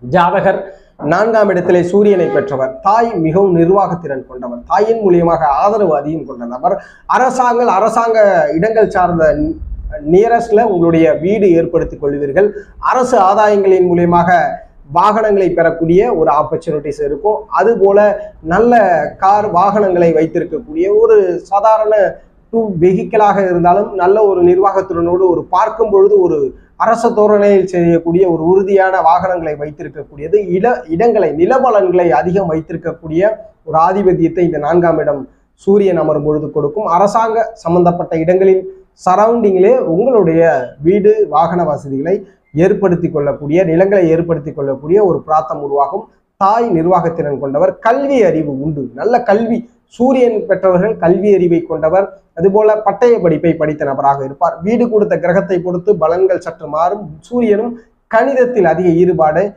ஜாதகர் 4ஆம் இடத்திலே சூரியனை பெற்றவர், தாய் மிகவும் நிர்வாகத்திறன் கொண்டவர், தாயின் மூலியமாக ஆதரவு அதிகம் கொண்ட நபர், அரசாங்க இடங்கள் சார்ந்த நியரஸ்ட்ல உங்களுடைய வீடு ஏற்படுத்திக் கொள்வீர்கள், அரசு ஆதாயங்களின் மூலியமாக வாகனங்களை பெறக்கூடிய ஒரு ஆப்பர்ச்சுனிட்டிஸ் இருக்கும். அதுபோல நல்ல கார் வாகனங்களை வைத்திருக்கக்கூடிய ஒரு சாதாரண வெஹிக்கிளாக இருந்தாலும் நல்ல ஒரு நிர்வாகத்துடனோடு ஒரு பார்க்கும் பொழுது ஒரு அரச தோரணையில் செய்யக்கூடிய ஒரு உறுதியான வாகனங்களை வைத்திருக்கக்கூடியது, இடங்களை நிலபலன்களை அதிகம் வைத்திருக்கக்கூடிய ஒரு ஆதிபத்தியத்தை இந்த 4ஆம் இடம் சூரியன் அமரும் பொழுது கொடுக்கும். அரசாங்க சம்பந்தப்பட்ட இடங்களின் சரௌண்டிங்கிலே உங்களுடைய வீடு வாகன வசதிகளை ஏற்படுத்தி கொள்ளக்கூடிய, நிலங்களை ஏற்படுத்தி கொள்ளக்கூடிய ஒரு பிராத்தம் உருவாகும். தாய் நிர்வாகத்திறன் கொண்டவர், கல்வி அறிவு உண்டு, நல்ல கல்வி, சூரியன் பெற்றவர்கள் கல்வி அறிவை கொண்டவர், அதுபோல பட்டய படிப்பை படித்த நபராக இருப்பார். வீடு கொடுத்த கிரகத்தை பொறுத்து பலன்கள் சற்று மாறும். சூரியனும் கணிதத்தில் அதிக ஈடுபாடு,